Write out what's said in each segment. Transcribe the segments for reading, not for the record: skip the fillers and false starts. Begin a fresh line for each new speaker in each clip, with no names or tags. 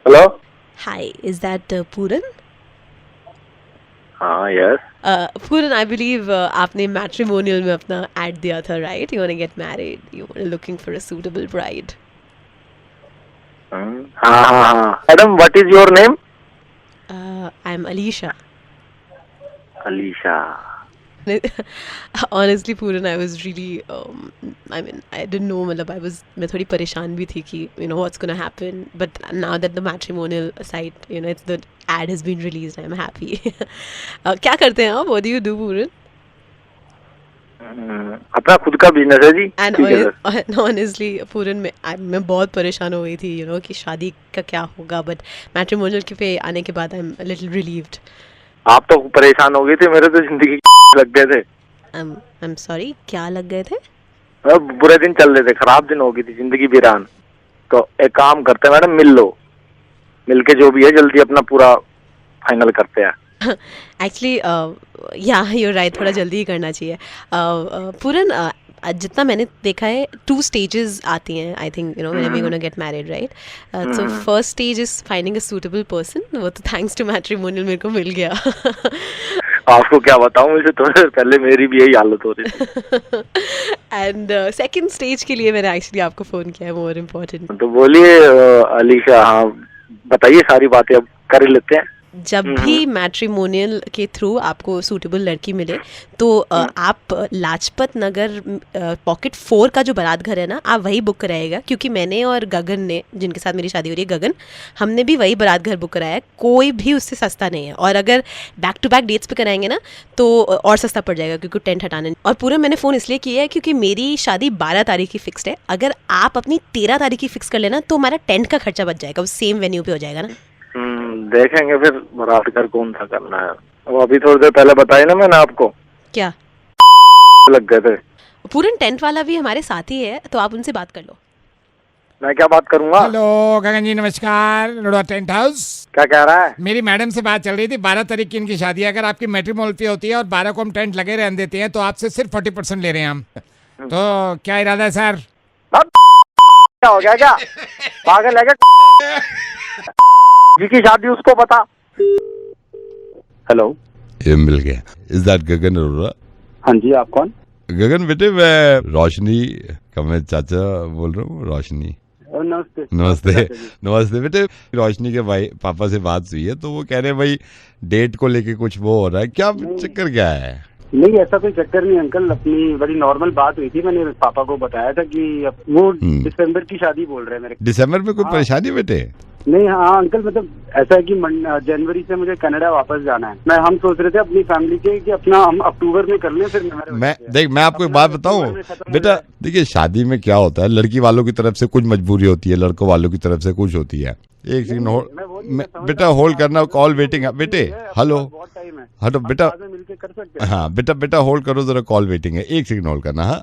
Hello.
Hi, is that Pooran?
हाँ yes.
Pooran, I believe आपने matrimonial में अपना ad दिया था, right? You want to get married. You were looking for a suitable bride.
हाँ हाँ हाँ madam, what is your name?
I'm Alisha.
Alisha.
Honestly, Pooran, I was really, I mean, I didn't know, मतलब मैं थोड़ी परेशान भी थी कि, you know, what's gonna happen. But now that the matrimonial site, you know, the ad has been released, I'm happy. क्या करते हैं आप? What do you do, Pooran?
अपना खुद का बिजनेस है जी।
And
ठीक है सर।
honestly, पूरन मैं बहुत परेशान हो गई थी, you know, कि शादी का क्या होगा, but matrimonial के पे आने के बाद I'm a little relieved.
आप तो परेशान हो गए थे, मेरे तो जिंदगी लग गए थे।
I'm sorry, क्या लग गए थे?
बुरे दिन चल रहे थे, खराब दिन हो गई थी, जिंदगी वीरान। तो एक काम करते हैं मैडम, मिल लो, मिल के जो भी है जल्दी अपना पूरा फाइनल करते हैं।
Actually, yeah, you're right, थोड़ा जल्दी ही करना चाहिए। पूरन, जितना मैंने देखा है 2 stages आती हैं, I think, you know, whenever you're gonna get married, right? So first stage is finding a suitable person. वो तो thanks to matrimonial मेरे को मिल गया।
आपको क्या बताऊं, मुझे थोड़ी देर पहले मेरी भी यही हालत हो रही थी।
एंड सेकंड स्टेज के लिए मैंने एक्चुअली आपको फ़ोन किया है, मोर इम्पोर्टेंट।
तो बोलिए अलीशा। हाँ बताइए, सारी बातें अब कर ही लेते हैं।
जब भी मैट्रिमोनियल के थ्रू आपको सूटेबल लड़की मिले तो आप लाजपत नगर पॉकेट 4 का जो बारात घर है ना, आप वही बुक कराएगा, क्योंकि मैंने और गगन ने, जिनके साथ मेरी शादी हो रही है, गगन, हमने भी वही बारात घर बुक कराया है। कोई भी उससे सस्ता नहीं है, और अगर बैक टू बैक डेट्स पे कराएंगे ना तो और सस्ता पड़ जाएगा, क्योंकि टेंट हटाने। और पूरा मैंने फ़ोन इसलिए किया है क्योंकि मेरी शादी 12 तारीख की फिक्स्ड है। अगर आप अपनी 13 तारीख की फिक्स कर लेना तो हमारा टेंट का खर्चा बच जाएगा, वो सेम वेन्यू पे हो जाएगा ना।
देखेंगे फिर बारात घर कौन सा करना है। वो अभी थोड़ी देर पहले बताया ना मैंने आपको,
क्या
लग गए थे।
पूरन टेंट वाला भी हमारे साथ ही है, तो आप उनसे बात कर लो।
मैं क्या बात करूंगा?
हेलो गगन जी, नमस्कार। रोड़ा टेंट हाउस।
क्या कह रहा है?
मेरी मैडम से बात चल रही थी, 12 तारीख की इनकी शादी है। अगर आपकी मैट्रिमोनियल पे होती है और 12 को हम टेंट लगे रहने देते हैं तो आपसे सिर्फ 40% ले रहे हैं हम। तो क्या इरादा है सर?
क्या हो गया, क्या पागल है क्या? जिसकी शादी उसको पता। हेलो,
ये मिल गया। इज दैट गगन अरोड़ा?
हाँ जी, आप कौन?
गगन बेटे, मैं रोशनी का मैं चाचा बोल रहा हूँ। रोशनी,
नमस्ते।
नमस्ते। नमस्ते बेटे, रोशनी के भाई पापा से बात हुई है, तो वो कह रहे हैं भाई डेट को लेके कुछ वो हो रहा है, क्या चक्कर क्या है?
नहीं, ऐसा कोई चक्कर नहीं अंकल, अपनी बड़ी नॉर्मल बात हुई थी। मैंने पापा को बताया था कि वो दिसंबर की शादी बोल रहे हैं मेरे।
दिसंबर में कोई परेशानी बेटे?
नहीं, हाँ अंकल, मतलब ऐसा है कि जनवरी से मुझे कनाडा वापस जाना है। हम सोच रहे थे अपनी फैमिली के कि अपना हम अक्टूबर में कर लें। फिर
मैं आपको एक बात बताऊं बेटा, देखिए शादी में क्या होता है, लड़की वालों की तरफ से कुछ मजबूरी होती है, लड़कों वालों की तरफ से कुछ होती है। एक सेकंड बेटा होल्ड करना, कॉल वेटिंग है बेटे। हेलो हेलो बेटा, हाँ बेटा होल्ड करो जरा, कॉल वेटिंग है, एक सेकंड होल्ड करना।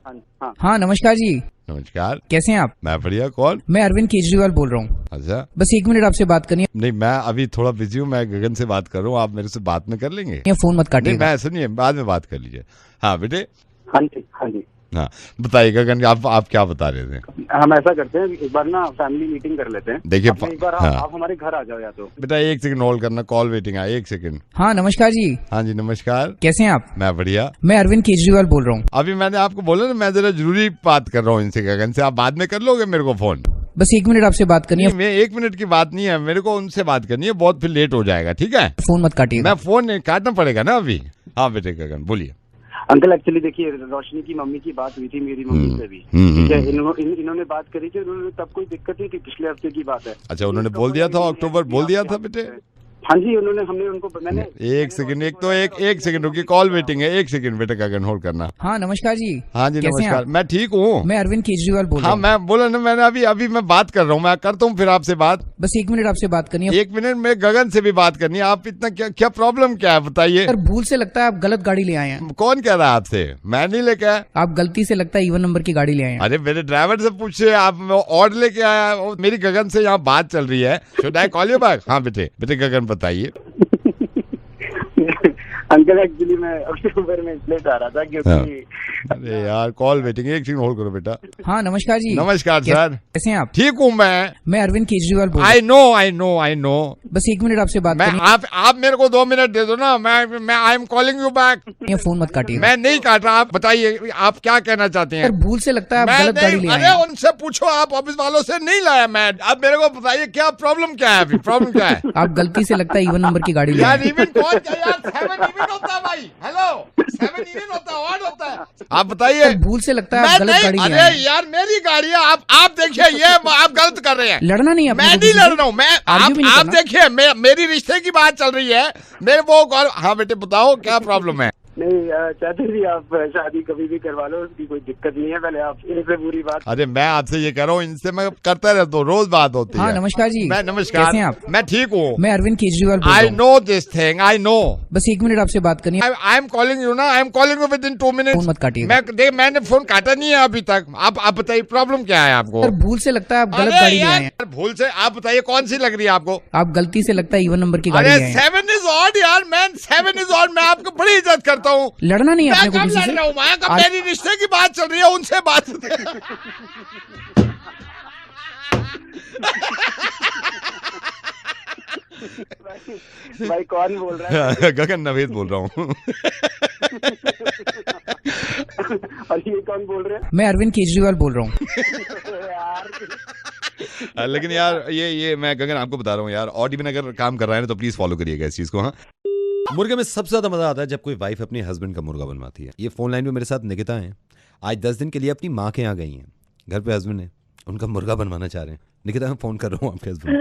हाँ नमस्कार जी।
नमस्कार,
कैसे हैं आप?
मैं बढ़िया। कौन?
मैं अरविंद केजरीवाल बोल रहा हूँ।
अच्छा,
बस 1 मिनट आपसे बात करनी है।
नहीं मैं अभी थोड़ा बिजी हूँ, मैं गगन से बात कर रहा हूँ, आप मेरे से बात में कर लेंगे?
फोन मत काटिए।
मैं सुनिए, बाद में बात कर लीजिए। हाँ बेटे।
हाँ जी, हाँ जी।
हाँ बताइए गगन, आप क्या बता रहे थे?
हम ऐसा करते हैं, एक बार ना फैमिली मीटिंग कर लेते हैं।
देखिए
एक बार
हाँ।
आप हमारे घर आ जाओ या तो।
बेटा एक सेकंड होल्ड करना, कॉल वेटिंग है, एक सेकंड।
हाँ नमस्कार जी।
हाँ जी नमस्कार,
कैसे हैं आप?
मैं बढ़िया।
मैं अरविंद केजरीवाल बोल रहा हूँ।
अभी मैंने आपको बोला ना, मैं जरा जरूरी बात कर रहा हूँ इनसे, गगन से। आप बाद में कर लोगे मेरे को फोन?
बस 1 मिनट आपसे बात करनी है।
मैं 1 मिनट की बात नहीं है, मेरे को उनसे बात करनी है, बहुत फिर लेट हो जाएगा। ठीक है,
फोन मत काटिए।
मैं फोन काटना पड़ेगा ना अभी। हाँ बेटे गगन बोलिए।
अंकल एक्चुअली देखिए, रोशनी की मम्मी की बात हुई थी मेरी मम्मी से भी। ठीक है, इन्होंने बात करी थी, उन्होंने तब कोई दिक्कत नहीं थी, पिछले हफ्ते की बात है।
अच्छा, उन्होंने बोल दिया था अक्टूबर, बोल दिया था बेटे?
हाँ जी, हमने उनको मैंने
एक सेकंड, एक सेकंड रुकिए, कॉल वेटिंग है, एक सेकंड बेटे गगन होल्ड करना।
हाँ नमस्कार जी।
हाँ जी
कैसे हैं
नमस्कार,
आप?
मैं ठीक हूँ।
मैं अरविंद केजरीवाल बोल रहा
हाँ
हूँ।
मैं बोला ना, मैंने अभी मैं बात कर रहा हूँ, मैं करता हूँ फिर आपसे बात।
बस 1 मिनट आपसे बात करनी है।
1 मिनट में गगन से भी बात करनी है। आप इतना क्या प्रॉब्लम क्या है बताइए?
सर भूल से लगता है आप गलत गाड़ी ले आए हैं।
कौन कह रहा है आपसे? मैं नहीं लेके आया।
आप गलती से लगता है इवन नंबर की गाड़ी ले आए हैं।
अरे मेरे ड्राइवर से पूछे, आप और लेके आया। मेरी गगन से यहाँ बात चल रही है। Should I call you back? हाँ बेटे गगन बताइए।
अंकल एक्चुअली मैं अक्टूबर में इसलिए चाह रहा था क्योंकि
अरे यार कॉल वेटिंग, एक सेकंड होल्ड करो बेटा।
हाँ नमस्कार जी।
नमस्कार सर,
कैसे हैं आप?
ठीक हूँ मैं
अरविंद केजरीवाल बोल रहा
आई नो।
हूँ। बस 1 मिनट आपसे बात
मैं
करनी
आप मेरे को 2 मिनट दे दो ना, मैं I am calling you back.
है, फोन मत काटिए।
मैं नहीं काट रहा, आप बताइए आप क्या कहना चाहते हैं।
सर भूल से लगता है आप
मैं
गलत गाड़ी ले आए
अरे
हैं।
उनसे पूछो, आप ऑफिस वालों से नहीं लाया मैं। अब मेरे को बताइए क्या प्रॉब्लम क्या है, अभी प्रॉब्लम क्या है।
आप गलती से लगता है इवन नंबर की गाड़ी ले आए
यार
हैं।
इवन कौन क्या यार, 7 इवन होता है भाई, हेलो 7 इवन होता है, ऑड होता है। आप बताइए।
सर भूल से लगता है
मैं
आप गलत
नहीं,
गाड़ी ले
अरे
आए हैं।
यार मेरी गाड़ी है, आप देखिए ये आप गलत कर रहे हैं।
लड़ना नहीं है
मैं
आपको
नहीं
किसी से।
लड़ रहा हूँ, मैं
Argue भी नहीं
आप
करना।
देखिए मेरी रिश्ते की बात चल रही है, मेरे वो हाँ बेटे बताओ क्या प्रॉब्लम है।
नहीं चाहते जी आप शादी कभी भी करवा लो, उसकी कोई दिक्कत नहीं है। पहले आप इनसे पूरी बात।
अरे मैं आपसे ये कह रहा हूँ, इनसे मैं करता रहता हूँ, रोज बात होती
हाँ
है।
नमस्कार जी।
मैं नमस्कार,
कैसे हैं आप?
मैं ठीक हूँ।
मैं अरविंद केजरीवाल बोल रहा
आई
हूँ।
Know this thing, I know.
बस 1 मिनट आपसे बात करनी है।
आई एम कॉलिंग यू ना, I am calling you with in 2 minutes.
Phone मत काटिएगा।
मैंने फोन काटा नहीं है अभी तक। आप बताइए प्रॉब्लम क्या है आपको।
सर भूल से लगता है आप गलत
अरे
गाड़ी ले आए
यार
हैं।
भूल से, आप बताइए कौन सी लग रही है आपको।
आप गलती से लगता है इवन नंबर की गाड़ी
अरे
ले आए हैं।
7 इज ऑड यार मैन, 7 इज ऑड। मैं आपको बड़ी इज्जत करता हूँ।
लड़ना नहीं है
मैं
अपने को
कब
किसी
लड़
से।
रहा हूँ, मैं कब, मेरी रिश्ते की बात चल रही है, उनसे बात।
भाई कौन बोल रहा है?
गगन नवेद बोल रहा हूँ।
और ये कौन बोल रहे हैं?
मैं अरविंद केजरीवाल बोल रहा हूँ।
यार
लेकिन यार ये मैं गगन आपको बता रहा हूँ यार, ऑड इवन अगर काम कर रहा है ना तो प्लीज फॉलो करिएगा इस चीज को। हाँ
मुर्गे में सबसे ज्यादा मजा आता है जब कोई वाइफ अपने हस्बैंड का मुर्गा बनवाती है। ये फोन लाइन में मेरे साथ निकिता है, आज 10 दिन के लिए अपनी माँ के यहाँ गई हैं। घर पे हस्बैंड है, उनका मुर्गा बनवाना चाह रहे हैं। निकिता मैं फोन कर रहा हूँ आपके हस्बैंड।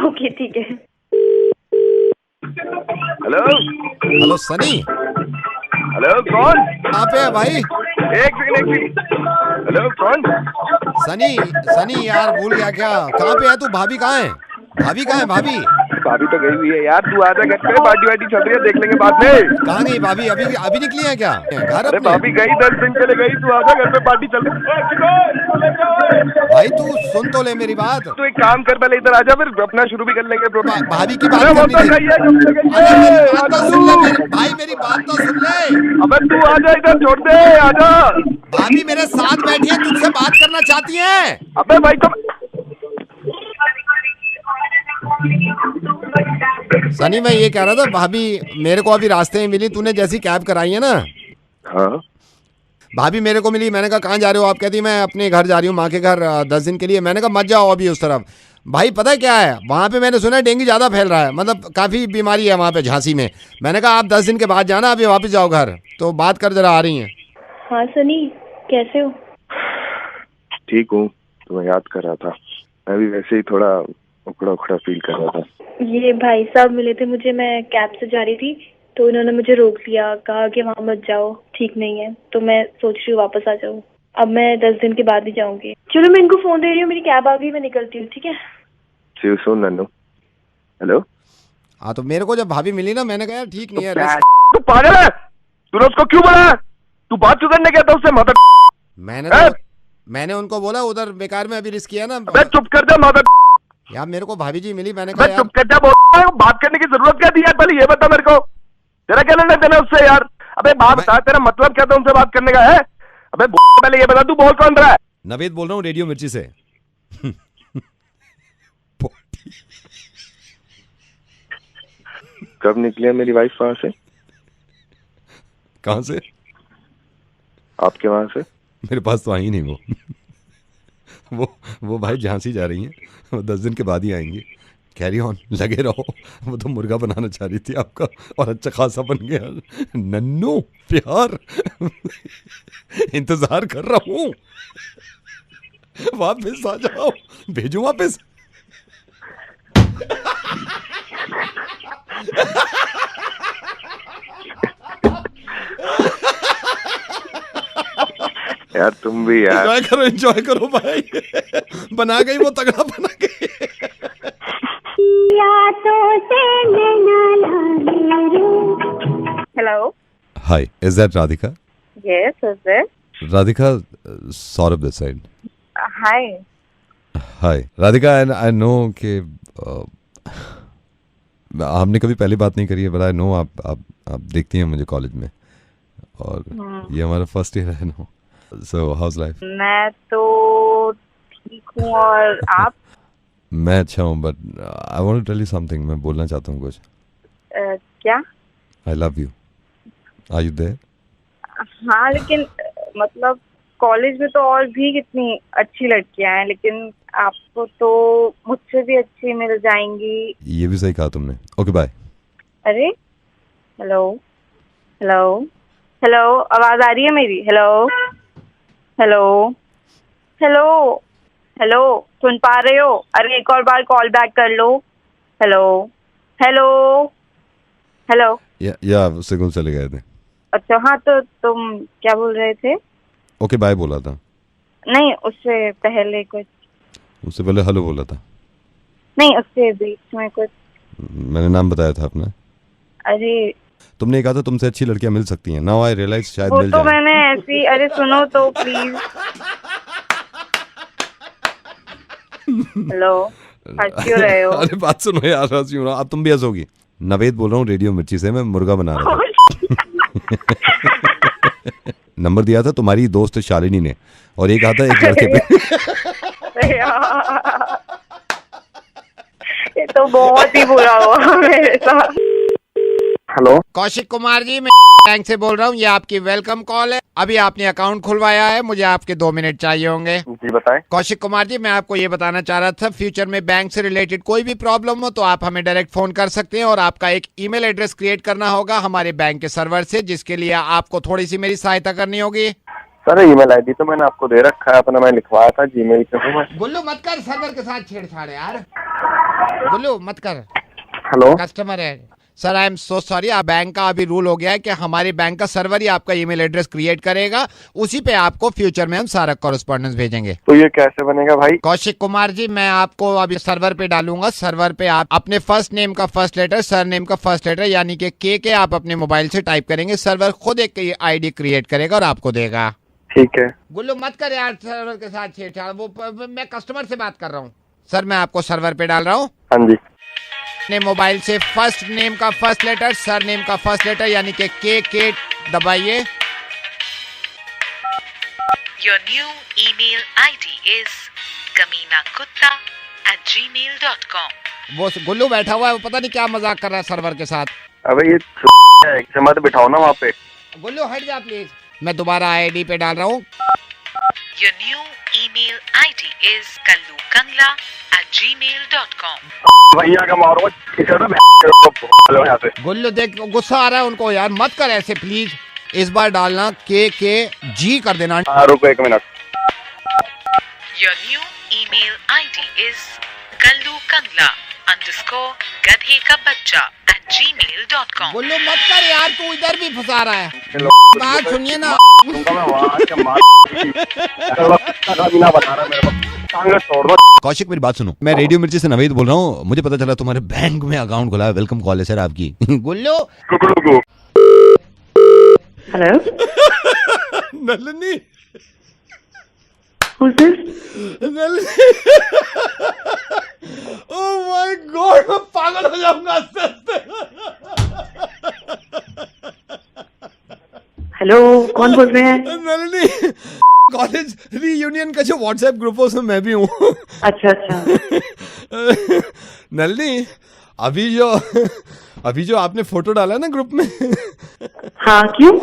ओके ठीक है।
हेलो
हेलो सनी,
हेलो कौन?
कहाँ पे है भाई?
एक सेकंड। हेलो कौन?
सनी यार भूल गया क्या? कहाँ पे है तू? भाभी कहाँ है? भाभी कहाँ है?
भाभी तो गई हुई है यार, तू आजा घर पे, पार्टी वार्टी चल रही है, देख लेंगे बाद में।
कहाँ गई भाभी? अभी निकली है क्या घर
अरे
अपने?
भाभी गई 10 दिन पहले गई, तू आजा घर पे, पार्टी चल रही है।
भाई तू सुन तो ले मेरी बात।
तू एक काम कर, पहले इधर आजा, फिर अपना शुरू भी कर लेंगे प्रोग्राम।
भाभी की बात
अरे वो
करनी
तो
थी।
गई है, कब से गई
अरे
है?
मेरी बात तो
आजा
सुन ले
तू।
भाई, मेरी बात तो सुन ले।
अबे तू आजा इधर, छोड़ दे, आजा।
भाभी मेरे साथ बैठी है, तुझसे बात करना चाहती है।
अबे भाई तो
सनी मैं ये कह रहा था, भाभी मेरे को अभी रास्ते में मिली, तूने जैसी कैब कराई है ना,
हाँ
भाभी मेरे को मिली। मैंने कहा कहाँ जा रहे हो? आप कहती मैं अपने घर जा रही हूँ, माँ के घर 10 दिन के लिए। मैंने कहा मत जाओ अभी उस तरफ। भाई पता है क्या है, वहाँ पे मैंने सुना है डेंगू ज़्यादा फैल रहा है, मतलब काफ़ी बीमारी है वहाँ पे झांसी में। मैंने कहा आप 10 दिन के बाद जाना, अभी वापस जाओ घर। तो बात कर जरा, आ रही हैं।
हाँ सनी कैसे हो?
ठीक हूँ, तुम्हें याद कर रहा था। मैं भी वैसे ही थोड़ा उखड़ा फील कर रहा था।
ये भाई साहब मिले थे मुझे, मैं कैब से जा रही थी तो इन्होंने मुझे रोक लिया, कहा कि वहाँ मत जाओ, ठीक नहीं है। तो मैं सोच रही हूँ वापस आ जाऊँ। अब मैं 10 दिन के बाद ही जाऊंगी। चलो मैं इनको फोन दे रही हूँ, मेरी कैब आ गई, मैं निकलती हूँ, ठीक है?
See you soon, Nannu. Hello.
हाँ तो मेरे को जब भाभी मिली ना, मैंने कहा यार ठीक नहीं है।
तू पागल है? तूने उसको क्यों बोला? तू बात क्यों करने गया था उससे? मदर
मैंने उनको बोला उधर बेकार में अभी रिस्क किया ना।
अबे चुप कर जा मदर।
यार मेरे को भाभी जी मिली, मैंने
अबे
कहा
चुप कर जा, बात करने की जरूरत क्या थी यार? पहले ये बता मेरे को, तेरा क्या लेना देना उससे यार? अबे बात बता, तेरा मतलब क्या था उनसे बात करने का है? अबे पहले ये बता, तू बोल कौन रहा है?
नवेद बोल रहा हूँ रेडियो मिर्ची से।
कब निकली है मेरी वाइफ वहां से?
कहाँ से?
आपके वहां से?
मेरे पास तो आई नहीं वो भाई झांसी जा रही हैं, वो 10 दिन के बाद ही आएंगी। कैरी ऑन, लगे रहो। वो तो मुर्गा बनाना चाह रही थी आपका, और अच्छा खासा बन गया। नन्नू प्यार, इंतजार कर रहा हूँ, वापस आ जाओ, भेजो वापस।
यार तुम भी यार।
एंजॉय करो भाई। बना गई वो, तगड़ा बना गई।
Hello.
Hi, is that Radhika?
Yes is it.
Radhika, Saurabh this side.
Hi.
Hi Radhika, I know कि
हमने कभी पहले बात नहीं करी है, बट आई नो आप देखती हैं मुझे कॉलेज में, और ये हमारा फर्स्ट ईयर है ना। So how's life?
मैं तो ठीक हूँ, और आप?
मैं अच्छा हूँ, but I want to tell you something. मैं बोलना चाहता हूँ कुछ।
क्या?
I love you. Are you there?
हाँ, लेकिन मतलब कॉलेज में तो और भी कितनी अच्छी लड़कियां हैं, लेकिन आपको तो मुझसे भी अच्छी मिल जाएंगी।
ये भी सही कहा तुमने। Okay bye.
अरे हेलो हेलो हेलो, आवाज आ रही है मेरी? हेलो हेलो हेलो हेलो, सुन पा रहे हो? अरे एक और बार कॉल बैक कर लो। Hello hello hello.
या सिग्नल चले गए थे।
अच्छा, हाँ, तो तुम क्या बोल रहे थे?
ओके बाय बोला था।
नहीं, उससे पहले कुछ।
उससे पहले हेलो बोला था।
नहीं, उससे बीच में कुछ।
मैंने नाम बताया था अपना।
अरे
तुमने कहा था तुमसे अच्छी लड़कियां मिल सकती हैं। नाउ आई रियलाइज शायद
वो
मिल
तो
जाए।
मैंने ऐसी, अरे सुनो तो प्लीज। हेलो, हंस क्यों रहे हो?
अरे बात सुनो यार, हंस क्यों रहा? अब तुम भी हंसोगी। नवेद बोल रहा हूँ रेडियो मिर्ची से, मैं मुर्गा बना रहा था। नंबर दिया था तुम्हारी दोस्त शालिनी ने, और एक आता एक लड़के पे।
ये तो बहुत ही बुरा हुआ मेरे साथ।
हेलो,
कौशिक कुमार जी, मैं बैंक से बोल रहा हूँ। ये आपकी वेलकम कॉल है। अभी आपने अकाउंट खुलवाया है, मुझे आपके 2 मिनट चाहिए होंगे।
जी बताएं।
कौशिक कुमार जी, मैं आपको ये बताना चाह रहा था, फ्यूचर में बैंक से रिलेटेड कोई भी प्रॉब्लम हो तो आप हमें डायरेक्ट फोन कर सकते हैं, और आपका एक ईमेल एड्रेस क्रिएट करना होगा हमारे बैंक के सर्वर से, जिसके लिए आपको थोड़ी सी मेरी सहायता करनी होगी।
सर ईमेल आईडी तो मैंने आपको दे रखा है अपना, मैं लिखवाया था जीमेल पे। हूँ मैं।
गुल्लू मत कर सर्वर के साथ छेड़छाड़ यार, गुल्लू मत कर,
हेलो
कस्टमर है। Sir I am so sorry, आप बैंक का अभी रूल हो गया है कि हमारे बैंक का सर्वर ही आपका ईमेल एड्रेस क्रिएट करेगा, उसी पे आपको फ्यूचर में हम सारा कॉरेस्पॉन्डेंस भेजेंगे।
तो ये कैसे बनेगा भाई?
कौशिक कुमार जी, मैं आपको अभी सर्वर पे डालूंगा। सर्वर पे आप अपने फर्स्ट नेम का फर्स्ट लेटर, सर नेम का फर्स्ट लेटर यानी कि के आप अपने मोबाइल से टाइप करेंगे, सर्वर खुद एक आईडी क्रिएट करेगा और आपको देगा।
ठीक है।
गुल्लू मत कर यार सर्वर के साथ छेड़छाड़, वो मैं कस्टमर से बात कर रहा हूँ। सर मैं आपको सर्वर पे डाल रहा हूँ।
हाँ जी।
अपने मोबाइल से फर्स्ट नेम का फर्स्ट लेटर, सर नेम का फर्स्ट लेटर यानी कि के दबाइए।
Your new email ID is kaminakutta@gmail.com.
वो गुल्लू बैठा हुआ है, वो पता नहीं क्या मजाक कर रहा है सर्वर के साथ।
अबे ये से मत बिठाओ ना वहाँ पे।
गुल्लू हट जा प्लीज। मैं दोबारा आईडी पे डाल रहा हूँ।
Your new email ID is kallukangla@gmail.com.
भैया का मारो यहाँ पे।
गुल्लू देख गुस्सा आ रहा है उनको यार, मत कर ऐसे प्लीज। इस बार डालना के जी कर देना।
रुको एक minute.
Your new email ID is kallukangla_gadhe-ka-bachcha@gmail.com.
गुल्लू मत कर यार, तू इधर भी फंसा रहा है। बात सुनिए ना।
कौशिक मेरी बात सुनो, मैं रेडियो मिर्ची से नवेद बोल रहा हूँ। मुझे पता चला तुम्हारे बैंक में अकाउंट खुला है। वेलकम कॉल है सर आपकी।
Gullu
hello,
Nalini,
who's this?
Nalini, oh my god, मैं पागल हो जाऊंगा आस्ते आस्ते।
हेलो, कौन बोल रहे हैं?
नलिनी, कॉलेज रीयूनियन का जो व्हाट्सएप ग्रुप है उसमें मैं भी हूँ।
अच्छा अच्छा।
नलिनी, अभी जो आपने फोटो डाला है ना ग्रुप में।
हाँ, क्यों?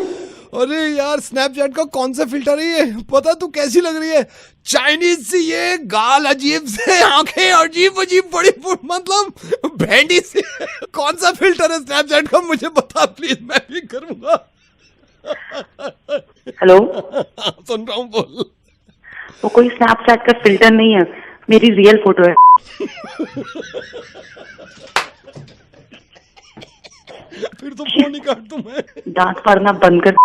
अरे यार, स्नैपचैट का कौन सा फिल्टर है ये? पता तू कैसी लग रही है? चाइनीज सी, ये गाल अजीब से, आंखें अजीब अजीब बड़ी, मतलब भेंडी सी। कौन सा फिल्टर है स्नैपचैट का, मुझे बता प्लीज, मैं भी करूंगा।
हेलो,
सुन रहा हूँ, बोल।
वो कोई स्नैपचैट का फिल्टर नहीं है, मेरी रियल फोटो है।
फिर तो फोन ही काट दूं मैं।
दांत फाड़ना बंद कर।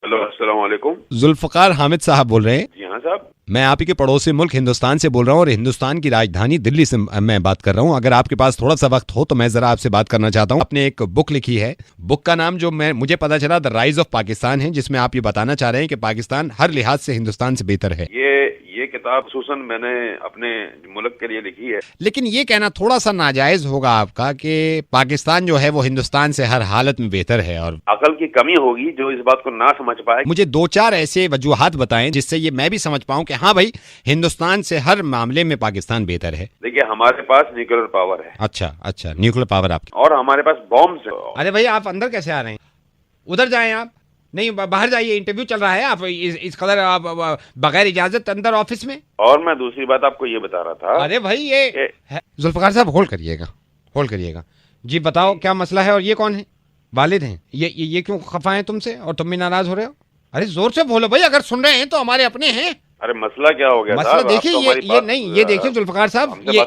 हेलो, अस्सलाम वालेकुम।
जुल्फकार हामिद साहब बोल रहे हैं?
जी हाँ साहब।
मैं आप ही के पड़ोसी मुल्क हिंदुस्तान से बोल रहा हूँ, और हिंदुस्तान की राजधानी दिल्ली से मैं बात कर रहा हूँ। अगर आपके पास थोड़ा सा वक्त हो तो मैं जरा आपसे बात करना चाहता हूँ। आपने एक बुक लिखी है, बुक का नाम जो मुझे पता चला द राइज ऑफ पाकिस्तान है, जिसमें आप ये बताना चाह रहे हैं कि पाकिस्तान हर लिहाज से हिंदुस्तान से बेहतर है।
ये
ये किताब खुसूसन मैंने अपने मुल्क के लिए लिखी है।
लेकिन ये कहना थोड़ा सा नाजायज होगा आपका कि पाकिस्तान जो है वो हिंदुस्तान से हर हालत में बेहतर है, और
अकल की कमी होगी जो इस बात को ना समझ पाए।
मुझे 2-4 ऐसे वजूहात बताएं जिससे ये मैं भी समझ पाऊं कि हाँ भाई हिंदुस्तान से हर मामले में पाकिस्तान बेहतर है।
देखिए, हमारे पास न्यूक्लियर पावर है।
अच्छा, न्यूक्लियर पावर आपकी,
और हमारे पास बॉम्ब्स है।
अरे भाई आप अंदर कैसे आ रहे हैं? उधर जाएं आप, नहीं बाहर जाइए, इंटरव्यू चल रहा है। आप इस कदर आप बगैर इजाजत अंदर ऑफिस में।
और मैं दूसरी बात आपको ये बता रहा था।
अरे भाई ये जुल्फकार साहब होल्ड करिएगा जी, बताओ क्या मसला है और ये कौन है? वालिद हैं ये क्यों खफा हैं तुमसे और तुम भी नाराज हो रहे हो? अरे जोर से बोलो भाई, अगर सुन रहे हैं तो हमारे अपने हैं।
अरे मसला क्या हो गया?
मसला देखिए ये देखिए जुल्फकार साहब, ये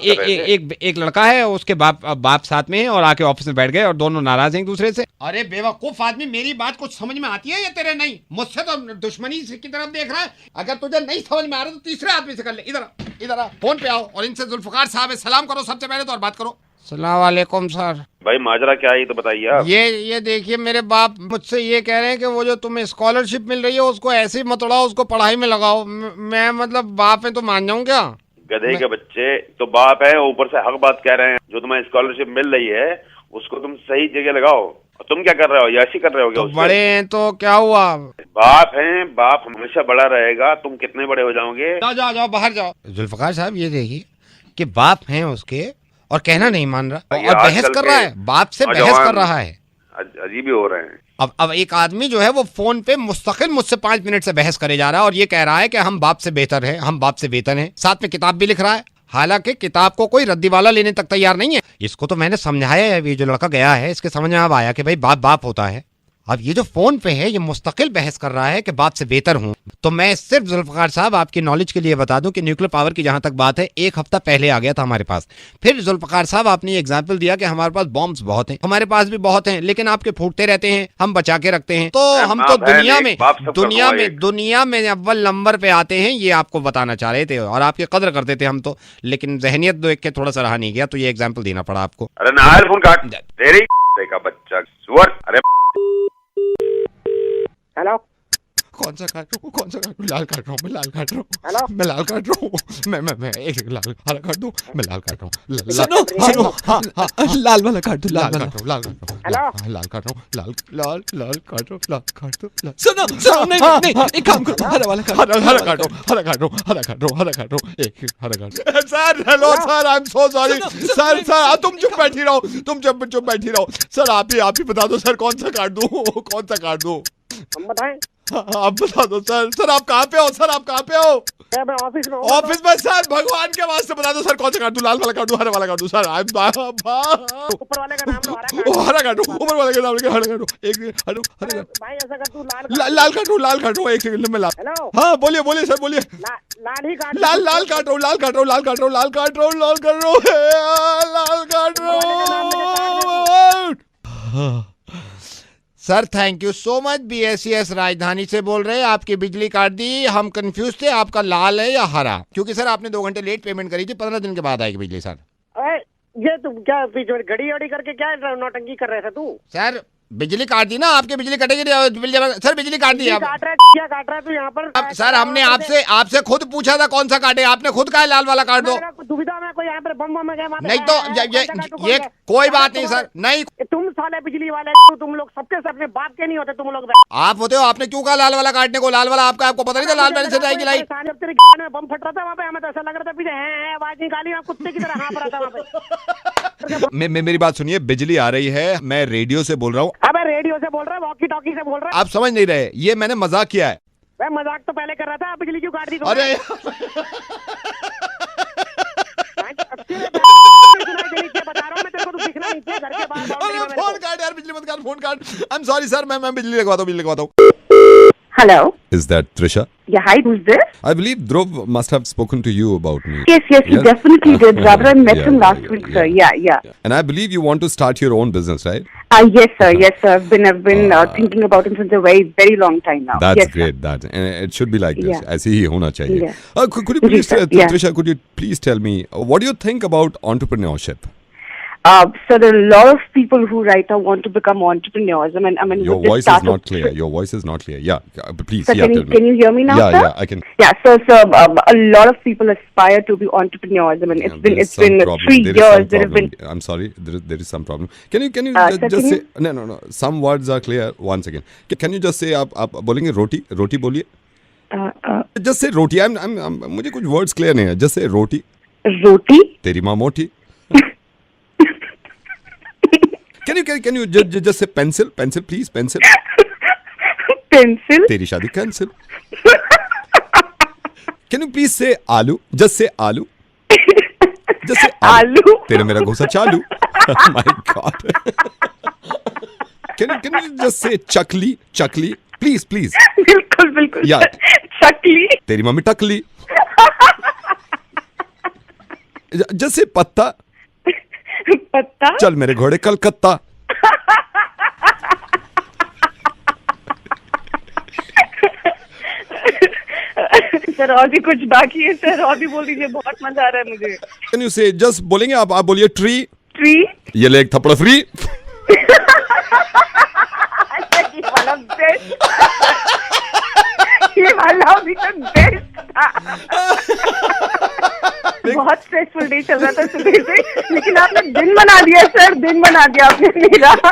एक लड़का है, उसके बाप साथ में है और आके ऑफिस में बैठ गए और दोनों नाराज हैं एक दूसरे से। अरे बेवकूफ आदमी, मेरी बात कुछ समझ में आती है या तेरे नहीं? मुझसे तो दुश्मनी की तरफ देख रहा है। अगर तुझे नहीं समझ में आ रहा तो तीसरे आदमी से कर ले। इधर आ, फोन पे आओ और इनसे जुल्फकार साहब सलाम करो सबसे पहले तो, और बात करो। सलाम वालेकुम सर।
भाई माजरा क्या है ये तो बताइए आप।
ये देखिए, मेरे बाप मुझसे ये कह रहे हैं कि वो जो तुम्हें स्कॉलरशिप मिल रही है उसको ऐसे ही मत उड़ाओ, उसको पढ़ाई में लगाओ। मैं मतलब बाप है तो मान जाऊं क्या?
गधे के बच्चे, तो बाप है ऊपर से हक बात कह रहे हैं। जो तुम्हें स्कॉलरशिप मिल रही है उसको तुम सही जगह लगाओ। तुम क्या कर रहे हो? याशी कर रहे हो क्या?
तो बड़े हैं तो क्या हुआ?
बाप हैं, बाप हमेशा बड़ा रहेगा। तुम कितने बड़े हो जाओगे?
जाओ बाहर जाओ। जुल्फकार साहब ये देखिए कि बाप हैं उसके और कहना नहीं मान रहा और बहस कर रहा है, बाप से बहस कर रहा है।
अजीब ही हो रहे हैं।
अब एक आदमी जो है वो फोन पे मुस्तकिल मुझसे 5 मिनट से बहस करे जा रहा है और ये कह रहा है कि हम बाप से बेहतर हैं, हम बाप से बेहतर हैं। साथ में किताब भी लिख रहा है, हालांकि किताब को कोई रद्दी वाला लेने तक तैयार नहीं है। इसको तो मैंने समझाया है, ये जो लड़का गया है इसके समझ में अब आया कि भाई बाप होता है। अब ये जो फोन पे है ये मुस्तकिल बहस कर रहा है कि बाप से बेहतर हूं। तो मैं सिर्फ जुल्फकार साहब आपकी नॉलेज के लिए बता दूं कि न्यूक्लियर पावर की जहां तक बात है, 1 हफ्ता पहले आ गया था हमारे पास। फिर जुल्फकार साहब आपने एग्जाम्पल दिया कि हमारे पास बॉम्ब्स बहुत हैं, हमारे पास भी बहुत हैं, लेकिन आपके फूटते रहते हैं, हम बचा के रखते हैं। तो हम तो दुनिया में अव्वल नंबर पे आते हैं, ये आपको बताना चाह रहे थे और आपकी कदर करते थे हम तो। लेकिन जहनियत देख के थोड़ा सा रहा नहीं गया, तो ये एग्जाम्पल देना पड़ा आपको।
अरे ना फोन काट तेरी का बच्चा सुअर। अरे
हेलो,
कौन सा काटूं? लाल काट रहा हूँ, मैं लाल काट रहा हूँ। हेलो, मैं लाल काट रहा हूँ। मैं एक लाल हरा काट दूं, मैं लाल काट रहा हूँ। लाल वाला काट दूं, लाल काट रहा हूँ। लाल काट रहा हूँ, लाल काट रहा हूँ। सुनो नहीं एक काम करो, हरा वाला काट रहा हूँ। हरा काट रहा हूँ। एक हरा काट। Sir hello sir, I am so sorry sir. तुम चुप बैठी रहो सर। आप ही बता दो सर, कौन सा काट दूं?
हम बताएं?
आप बता दो सर। आप कहाँ पे हो?
मैं ऑफिस में।
ऑफिस में सर, भगवान के वास्ते बता दो सर, कौन सा काट दूं? लाल वाला काट दूं, हरा वाला काट दूं? सर
ऊपर वाले का नाम लो,
हरा काटो। ऊपर वाले का नाम लेके हरा काटो। एक हरा
भाई ऐसा कर तू
लाल काटो। एक सेकंड में लाल।
हेलो,
हाँ बोलिए सर, बोलिए।
लाल ही काट।
लाल काट रहा। Sir thank you so much. BSES राजधानी से बोल रहे हैं। आपकी बिजली काट दी, हम कंफ्यूज थे आपका लाल है या हरा, क्योंकि सर आपने 2 घंटे लेट पेमेंट करी थी। 15 दिन के बाद आएगी बिजली सर।
ये तुम क्या घड़ी करके क्या नौटंकी कर रहे थे तू?
सर बिजली काट दी ना, आपकी बिजली कटेगी। सर बिजली काट दी।
क्या काट रहा है तू यहाँ पर?
सर हमने आपसे खुद पूछा था कौन सा काटे, आपने खुद कहा लाल वाला काट दो।
दुविधा में कोई यहाँ पर बम
नहीं तो ये कोई बात नहीं सर। नहीं
तुम साले बिजली वाले, तुम लोग सबके सब अपने बाप के नहीं होते तुम लोग।
आप होते हो, आपने क्यों कहा लाल वाला काटने को? लाल वाला आपको पता नहीं था लाल वाले से जाएगी लाइट?
तेरे बम फट रहा था वहाँ पे, हमें तो ऐसा लग रहा था पीछे है आवाज निकाली, कुत्ते की तरह हाँफ रहा था वहाँ पे।
मेरी बात सुनिए, बिजली आ रही है, मैं रेडियो से बोल रहा हूँ।
अब रेडियो से बोल रहा है, वॉकी टॉकी से बोल रहा है।
आप समझ नहीं रहे, ये मैंने मजाक किया है।
मैं मजाक तो पहले कर रहा था, बिजली क्यों काट दी?
अरे फोन काट यार, बिजली मत काट, फोन काट। आई एम सॉरी सर, मैं बिजली लगवाता हूँ।
Hello.
Is that Trisha?
Yeah, hi, who's this?
I believe Dhruv must have spoken to you about me.
Yes, he definitely did. Rather, I met him last week, sir. Yeah.
And I believe you want to start your own business, right?
Yes, sir. I've been thinking about it since a very long time now.
That's
yes,
great. And it should be like this.
Yeah.
ऐसे ही होना चाहिए.
Yeah.
Could you please, Trisha, could you please tell me, what do you think about entrepreneurship?
So there are a lot of people who right now want to become entrepreneurs. I mean,
Your
with this
voice is
start
not clear. Your voice is not clear. Yeah, please.
So
Yeah,
can
tell me.
you hear me now,
Yeah,
sir?
yeah, I can.
Yeah, so a lot of people aspire to be entrepreneurs. I mean, it's
There is
been
some problem.
3
There is
years.
some
There have been.
problem. I'm sorry. There is some problem. Can you
sir,
just
can
say no? Some words are clear. Once again, can you just say आप बोलेंगे रोटी बोलिए. Just say roti. I'm मुझे कुछ words clear नहीं है. Just say रोटी.
रोटी.
तेरी माँ मोटी. Can you just say pencil please pencil.
Pencil.
तेरी शादी cancel. Can you please say आलू? Just say आलू. Just say
आलू.
तेरा मेरा घोसा चालू. My God. Can you just say chakli please
बिल्कुल.
Yeah.
चकली.
तेरी मम्मी टकली. Just say पत्ता. चल मेरे घोड़े कलकत्ता.
सर और भी कुछ बाकी है सर, और भी बोल दीजिए, बहुत मजा आ रहा है मुझे.
Can you say just बोलेंगे आप बोलिए ट्री.
ट्री.
ये ले एक थप्पड़ फ्री.
ये वाला भी तो बेस्ट था. बहुत स्ट्रेसफुल डे चल रहा था सुबह से, लेकिन आपने दिन बना दिया सर, दिन बना दिया आपने मेरा.
खत्म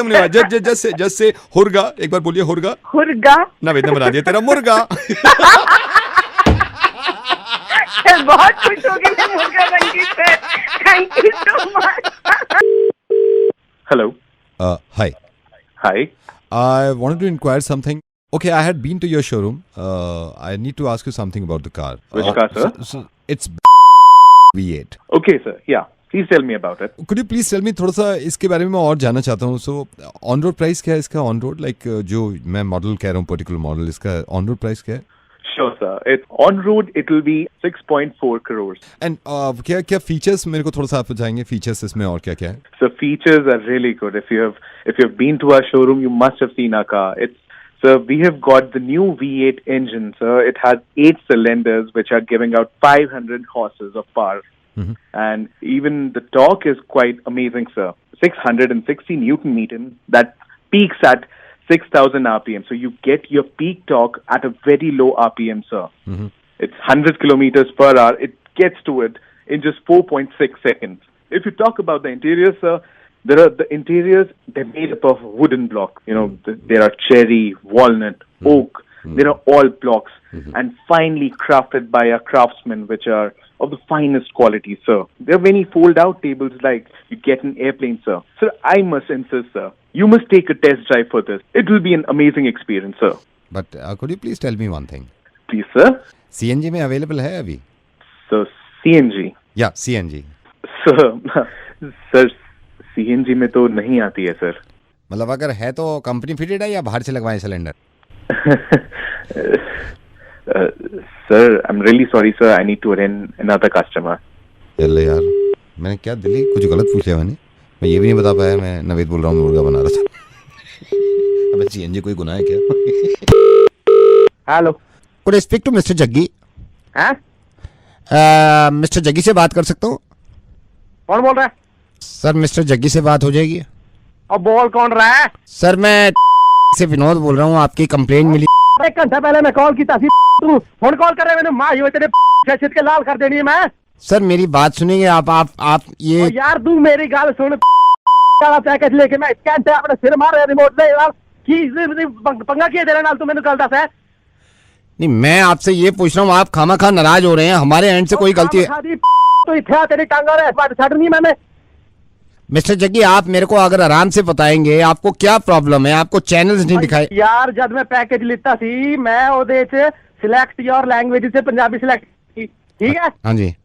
नहीं हुआ. Just say हुर्गा. एक बार बोलिए हुर्गा. नवेद ने बना दिया तेरा मुर्गा.
सर बहुत खुश हो गई मैं मुर्गा बन गई sir. Thank you so much.
Hello.
Hi.
Hi.
I wanted to inquire something. Okay, I had been to your showroom. I need to ask you something about the car.
Which car, sir?
So it's V8.
Okay, sir. Yeah. Please tell me about it.
Could you please tell me थोड़ा सा इसके बारे में मैं और जानना चाहता हूँ. So ऑन रोड प्राइस क्या है इसका? ऑन रोड लाइक जो मैं मॉडल कह रहा हूँ, पर्टिकुलर मॉडल, इसका ऑन रोड प्राइस क्या है?
Sure, sir. It's on road. It will be 6.4 crores.
And क्या फीचर्स मेरे को थोड़ा सा आप बताएंगे, फीचर्स इसमें और क्या क्या है?
So features are really good. If you've been to our showroom, you must have seen our car. So we have got the new V8 engine, sir. It has 8 cylinders, which are giving out 500 horses of power.
Mm-hmm.
And even the torque is quite amazing, sir. 660 Newton meter. That peaks at 6,000 RPM. So you get your peak torque at a very low RPM, sir.
Mm-hmm.
It's 100 kilometers per hour. It gets to it in just 4.6 seconds. If you talk about the interior, sir, the interiors, they're made up of wooden block. You know, there are cherry, walnut, oak. There are all blocks and finely crafted by our craftsmen, which are of the finest quality, sir. There are many fold-out tables like you get an airplane, sir. Sir, I must insist, sir. You must take a test drive for this. It will be an amazing experience, sir.
But could you please tell me one thing?
Please, sir.
CNG में available है अभी?
So, CNG.
Yeah, CNG.
Sir, CNG में तो नहीं आती है, sir.
मतलब अगर है तो कंपनी फिटेड है या बाहर से लगवाएं cylinder?
Sir, I'm really sorry, sir. I need to attend another customer.
चल यार, मैंने क्या दिल्ली कुछ गलत पूछ लिया मैंने. मैं ये भी नहीं बता पाया मैं नवेद बोल रहा हूँ, मुर्गा बना रहा था. अबे सीएनजी कोई गुनाह है क्या?
Hello.
Could I speak to mister Jaggi?
हैं?
मिस्टर जग्गी से बात कर सकता हूँ?
कौन बोल रहा है?
सर मिस्टर जग्गी से बात हो जाएगी?
अब बोल कौन रहा है?
सर मैं से विनोद बोल रहा हूँ, आपकी कंप्लेंट मिली.
1 घंटा पहले मैं कॉल की थी, तू फोन कॉल कर रहे मैंने माँ ये तेरे छेद के लाल कर देनी है मैं.
सर मेरी बात सुनेंगे आप ये
यार तू मेरी गाल सुन. पैकेज लेके मैं स्कैन से अपने सिर मार रिमोट से यार की पंगा किए तेरे नाल तू मैंने गलत है.
नहीं मैं आपसे ये पूछ रहा हूँ, आप खामा नाराज हो रहे हैं, हमारे एंड से कोई गलती है
तो इतना तेरी टांगा रहे छड़नी मैंने.
मिस्टर जग्गी आप मेरे को अगर आराम से बताएंगे आपको क्या प्रॉब्लम है, आपको चैनल्स नहीं दिखाए?
यार जब मैं पैकेज लिता सी मैं ओदे च सिलेक्ट योर लैंग्वेज से पंजाबी सिलेक्ट की, ठीक है?
हाँ जी.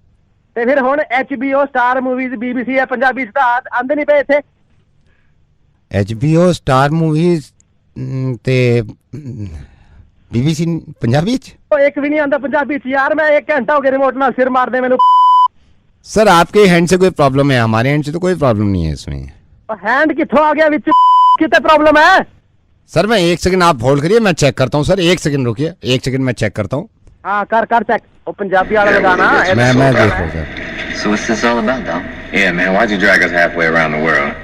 ਤੇ ਫਿਰ ਹੁਣ HBO स्टार मूवीज BBC ਹੈ ਪੰਜਾਬੀ ਸਟਾਰ ਆਂਦੇ ਨਹੀਂ ਪਏ ਇੱਥੇ.
HBO स्टार मूवीज ਤੇ BBC ਪੰਜਾਬੀ ਚ
ਇੱਕ ਵੀ ਨਹੀਂ ਆਂਦਾ ਪੰਜਾਬੀ ਚ ਯਾਰ. मैं 1 घंटा हो गया रिमोट ਨਾਲ सिर मारने ਮੈਨੂੰ.
सर आपके हैंड से कोई प्रॉब्लम है, हमारे हैंड से तो कोई प्रॉब्लम नहीं है इसमें.
हैंड किथों आ गया विच कितने प्रॉब्लम है?
सर मैं 1 सेकंड आप होल्ड करिए, मैं चेक करता हूँ. सर 1 सेकंड रुकिए, 1 सेकंड मैं चेक करता हूँ.
हाँ कर चेक. वो पंजाबी वाला लगाना
मैं देख रहा हूँ sir.
So what's this all about, Dom? Yeah, man, why'd you drag us halfway around the world?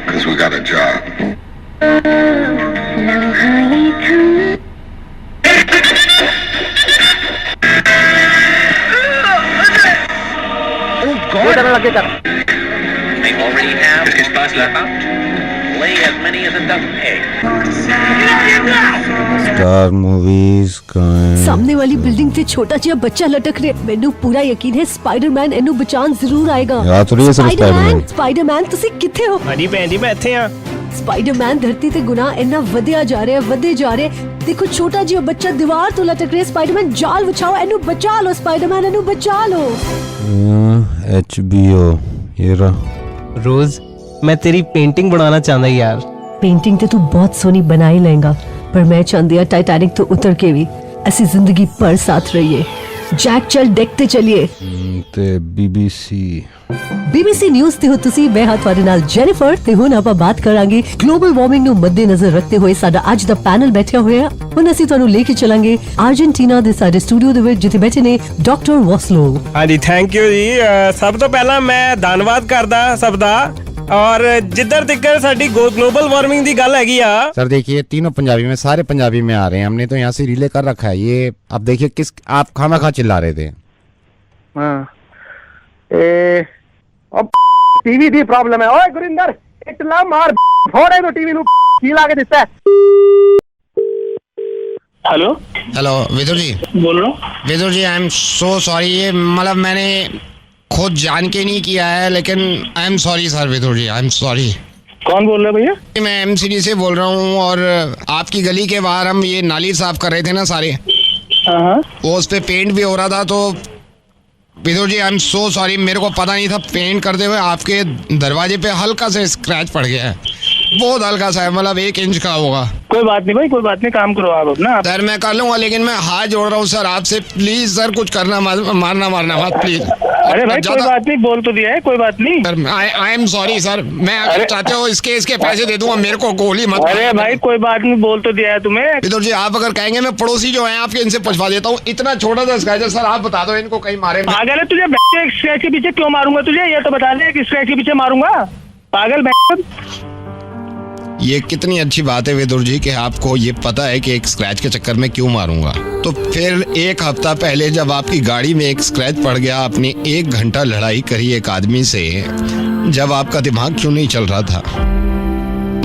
Because we got a job.
They
already have his bus left out. Lay as many as a dozen eggs.
Star movies
सामने वाली building से छोटा जिहा बच्चा लटक रहा है। ਮੈਨੂੰ ਪੂਰਾ ਯਕੀਨ ਹੈ ਸਪਾਈਡਰਮੈਨ ਇਹਨੂੰ ਬਚਾਉਣ ਜ਼ਰੂਰ ਆਏਗਾ।
ਯਾਦ तो नहीं है सिर्फ स्पाइडरमैन।
ਸਪਾਈਡਰਮੈਨ ਤੁਸੀਂ ਕਿੱਥੇ ਹੋ?
ਹਾਂਜੀ ਭੈਣ ਜੀ ਮੈਂ ਇੱਥੇ ਆ।
ਸਪਾਈਡਰਮੈਨ ਧਰਤੀ ਤੇ ਗੁਨਾਹ ਇੰਨਾ ਵਧਿਆ ਜਾ ਰਿਹਾ ਹੈ, ਵਧੇ ਜਾ ਰਿਹਾ ਹੈ। ਦੇਖੋ ਛੋਟਾ ਜਿਹਾ ਬੱਚਾ ਦੀਵਾਰ ਤੋਂ ਲਟਕ ਰਿਹਾ। ਸਪਾਈਡਰਮੈਨ ਜਾਲ ਵਿਛਾਓ, ਇਹਨੂੰ ਬਚਾ ਲਓ। ਸਪਾਈਡਰਮੈਨ ਇਹਨੂੰ ਬਚਾ ਲਓ।
HBO ये रहा।
रोज मैं तेरी पेंटिंग बनाना चाहता यार।
पेंटिंग ते तू बहुत सोहनी बना ही लेगा, पर मैं चाहती हूं टाइटैनिक तो उतर के भी ऐसी जिंदगी पर साथ रहिए। जैक चल डेक ते चलिए।
ते
BBC ਨਿਊਜ਼ ਤੇ ਹੋ ਤੁਸੀਂ। ਮੈਂ ਹਾਂ ਤੁਹਾਡੇ ਨਾਲ ਜੈਨੀਫਰ ਤੇ ਹੁਣ ਆਪਾਂ ਬਾਤ ਕਰਾਂਗੇ ਗਲੋਬਲ ਵਾਰਮਿੰਗ ਨੂੰ ਮੱਦੇਨਜ਼ਰ ਰੱਖਦੇ ਹੋਏ ਸਾਡਾ ਅੱਜ ਦਾ ਪੈਨਲ ਬੈਠਿਆ ਹੋਇਆ। ਹੁਣ ਅਸੀਂ ਤੁਹਾਨੂੰ ਲੈ ਕੇ ਚੱਲਾਂਗੇ ਅਰਜਨਟੀਨਾ ਦੇ ਸਾਡੇ ਸਟੂਡੀਓ ਦੇ ਵਿੱਚ ਜਿੱਥੇ ਬੈਠੇ ਨੇ ਡਾਕਟਰ ਵਾਸਲੋ।
ਹਾਂਜੀ ਥੈਂਕ ਯੂ ਜੀ। ਸਭ ਤੋਂ ਪਹਿਲਾਂ ਮੈਂ ਧੰਨਵਾਦ ਕਰਦਾ ਸਭ ਦਾ। और जिधर तिक्कर साडी ग्लोबल वार्मिंग दी गल हैगी आ।
सर देखिए तीनों पंजाबी में, सारे पंजाबी में आ रहे हैं। हमने तो यहाँ से रिले कर रखा है। ये अब देखिए किस आप खाना चिल्ला रहे थे।
अब टीवी दी प्रॉब्लम है। ओए गुरिंदर इटला मार फोड़े तो टीवी नु की लाके दिसता है।
हेलो विदुर जी
बोल रहा हूँ।
Vidur ji I am so sorry. ये मतलब मैंने खुद जान के नहीं किया है, लेकिन I am sorry sir. Vidur ji I am sorry.
कौन बोल रहा है भैया?
मैं MCD से बोल रहा हूँ और आपकी गली के बाहर हम ये नाली साफ कर रहे थे ना सारे, वो उस पे पेंट भी हो रहा था। तो Vidur ji I am so sorry, मेरे को पता नहीं था पेंट करते हुए आपके दरवाजे पे हल्का से स्क्रैच पड़ गया है। बहुत हल्का सा है, मतलब 1 इंच का होगा।
कोई बात नहीं भाई, कोई बात नहीं, काम करो आप अपना।
सर मैं कर लूंगा, लेकिन मैं हाथ जोड़ रहा हूँ सर आपसे, प्लीज सर कुछ करना, मारना मत प्लीज।
अरे भाई कोई बात नहीं, बोल तो दिया है, कोई बात नहीं।
Sir I am sorry sir. मैं अगर चाहते हो इसके पैसे दे दूंगा, मेरे को गोली मत।
अरे भाई कोई बात नहीं, बोल तो दिया है तुम्हें।
विदुर जी आप अगर कहेंगे मैं पड़ोसी जो है आपके, इनसे पूछवा देता हूँ। इतना छोटा सा स्क्रैच है सर, आप बता दो इनको कहीं मारे।
पागल है तुझे स्क्रैच के पीछे क्यों मारूंगा तुझे? ये तो बता दे कि स्क्रैच के पीछे मारूंगा। पागल।
ये कितनी अच्छी बात है विदुर जी कि आपको ये पता है कि एक स्क्रैच के चक्कर में क्यों मारूंगा। तो फिर 1 हफ्ता पहले जब आपकी गाड़ी में एक स्क्रैच पड़ गया, आपने 1 घंटा लड़ाई करी एक आदमी से, जब आपका दिमाग क्यों नहीं चल रहा था?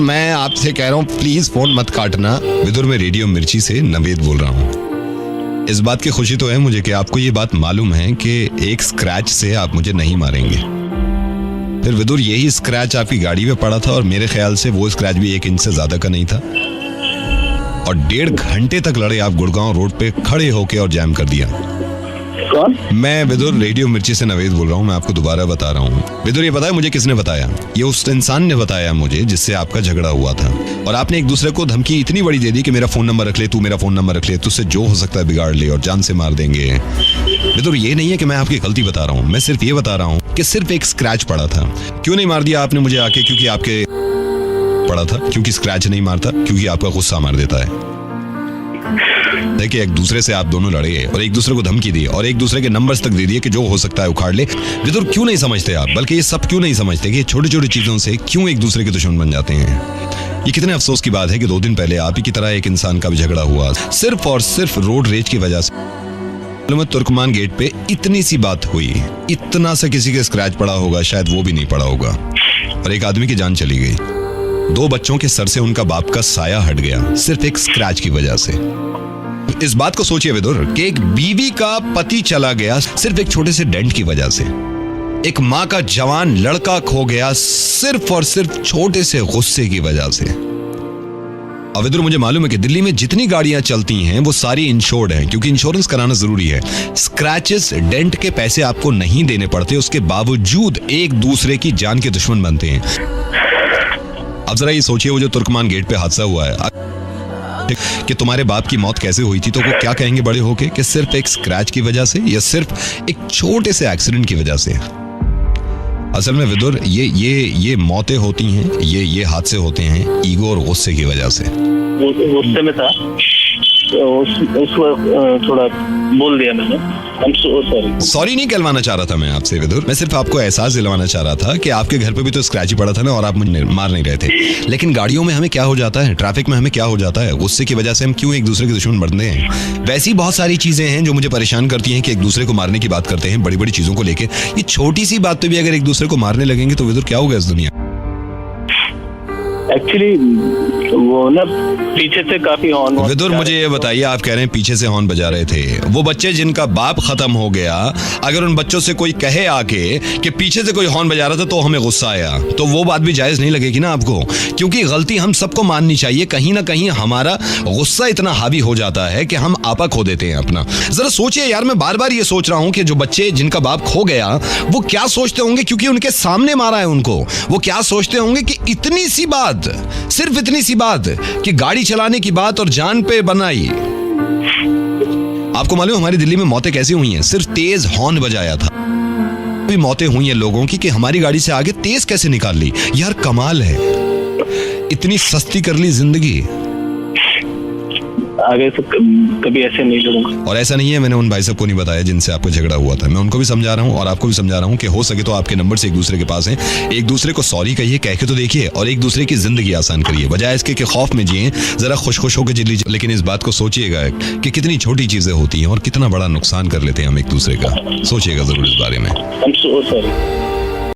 मैं आपसे कह रहा हूँ प्लीज फोन मत काटना। विदुर में रेडियो मिर्ची से नवेद बोल रहा हूँ। इस बात की खुशी तो है मुझे कि आपको ये बात मालूम है कि एक स्क्रैच से आप मुझे नहीं मारेंगे। फिर विदुर यही स्क्रैच आपकी गाड़ी में पड़ा था और मेरे ख्याल से वो स्क्रैच भी 1 इंच से ज्यादा का नहीं था। और 1.5 घंटे तक लड़े आप गुड़गांव रोड पे खड़े होके और जैम कर दिया।
कौन?
मैं विदुर रेडियो मिर्ची से नवेद बोल रहा हूँ। मैं आपको दोबारा बता रहा हूँ। विदुर ये पता है मुझे किसने बताया? ये उस इंसान ने बताया मुझे जिससे आपका झगड़ा हुआ था, और आपने एक दूसरे को धमकी इतनी बड़ी दे दी कि मेरा फोन नंबर रख ले, तू मेरा फोन नंबर रख ले, तुझसे जो हो सकता है बिगाड़ ले और जान से मार देंगे। विदुर ये नहीं है कि मैं आपकी गलती बता रहा हूँ, मैं सिर्फ ये बता रहा हूँ कि सिर्फ एक स्क्रैच पड़ा था। क्यों नहीं मार दिया आपने मुझे आके? क्योंकि आपके पड़ा था। क्योंकि स्क्रैच नहीं मारता, क्योंकि आपका गुस्सा मार देता है। देखिए एक दूसरे से आप दोनों लड़े और एक दूसरे को धमकी दी और एक दूसरे के नंबर्स तक दे दिए कि जो हो सकता है उखाड़ ले। विदुर क्यों नहीं समझते आप, बल्कि ये सब क्यों नहीं समझते कि छोटी छोटी चीजों से क्यों एक दूसरे के दुश्मन बन जाते हैं? ये कितने अफसोस की बात है कि 2 दिन पहले आप ही की तरह एक इंसान का भी झगड़ा हुआ, सिर्फ और सिर्फ रोड रेज की वजह से। तुर्कमान गेट पे इतनी सी बात हुई, इतना सा किसी के स्क्रैच पड़ा होगा, शायद वो भी नहीं पड़ा होगा, और एक आदमी की जान चली गई। 2 बच्चों के सर से उनका बाप का साया हट गया सिर्फ एक स्क्रैच की वजह से। इस बात को सोचिए विदुर कि एक बीवी का पति चला गया सिर्फ एक छोटे से डेंट की वजह से। एक माँ का जवान लड़का खो गया सिर्फ और सिर्फ छोटे से गुस्से की वजह से। अब विदुर मुझे मालूम है कि दिल्ली में जितनी गाड़ियां चलती हैं वो सारी इंश्योर्ड हैं, क्योंकि इंश्योरेंस कराना जरूरी है। स्क्रैचेस डेंट के पैसे आपको नहीं देने पड़ते, उसके बावजूद एक दूसरे की जान के दुश्मन बनते हैं। अब जरा ये सोचिए वो जो तुर्कमान गेट पे हादसा हुआ है कि तुम्हारे बाप की मौत कैसे हुई थी, तो वो क्या कहेंगे बड़े होके कि सिर्फ एक स्क्रैच की वजह से या सिर्फ एक छोटे से एक्सीडेंट की वजह से। असल में विदुर ये मौतें होती हैं, ये हादसे होते हैं ईगो और गुस्से की वजह से।
गुस्से में था
उस वक्त थोड़ा बोल दिया मैंने। I'm so sorry।
सॉरी नहीं कहलवाना चाह रहा था मैं आपसे विदुर, मैं सिर्फ आपको एहसास दिलवाना चाह रहा था कि आपके घर पे भी तो स्क्रैच ही पड़ा था ना, और आप मुझे मार नहीं रहे थे। लेकिन गाड़ियों में हमें क्या हो जाता है, ट्रैफिक में हमें क्या हो जाता है, गुस्से की वजह से हम क्यों एक दूसरे के दुश्मन बनते हैं। वैसी बहुत सारी चीजें हैं जो मुझे परेशान करती हैं कि एक दूसरे को मारने की बात करते हैं बड़ी बड़ी चीजों को लेके। ये छोटी सी बात पे भी अगर एक दूसरे को मारने लगेंगे तो विदुर क्या होगा इस दुनिया।
एक्चुअली वो ना पीछे से काफी हॉर्न।
विदुर मुझे ये बताइए, आप कह रहे हैं पीछे से हॉर्न बजा रहे थे, वो बच्चे जिनका बाप खत्म हो गया, अगर उन बच्चों से कोई कहे आके कि पीछे से कोई हॉर्न बजा रहा था तो हमें गुस्सा आया, तो वो बात भी जायज नहीं लगेगी ना आपको, क्योंकि गलती हम सबको माननी चाहिए। कहीं ना कहीं हमारा गुस्सा इतना हावी हो जाता है कि हम आपा खो देते हैं अपना। जरा सोचिए यार, मैं बार बार ये सोच रहा हूं कि जो बच्चे जिनका बाप खो गया वो क्या सोचते होंगे, क्योंकि उनके सामने मारा है उनको, वो क्या सोचते होंगे कि इतनी सी बात, सिर्फ इतनी सी बात कि गाड़ी चलाने की बात और जान पे बनाई। आपको मालूम हमारी दिल्ली में मौतें कैसी हुई हैं, सिर्फ तेज हॉर्न बजाया था। भी मौतें हुई हैं लोगों की कि हमारी गाड़ी से आगे तेज कैसे निकाल ली। यार कमाल है, इतनी सस्ती कर ली जिंदगी।
आगे से कभी ऐसे नहीं करूंगा।
और ऐसा नहीं है, मैंने उन भाई साहब को नहीं बताया जिनसे आपको झगड़ा हुआ था, मैं उनको भी समझा रहा हूँ और आपको भी समझा रहा हूँ कि हो सके तो आपके नंबर से एक दूसरे के पास हैं, एक दूसरे को सॉरी कहिए, कह के तो देखिए, और एक दूसरे की जिंदगी आसान करिए, बजाय इसके कि खौफ में जिए, जरा खुश होकर जी लीजिए। लेकिन इस बात को सोचिएगा कि कितनी छोटी चीजें होती हैं और कितना बड़ा नुकसान कर लेते हैं हम एक दूसरे का। सोचिएगा जरूर इस बारे में।
I'm so sorry।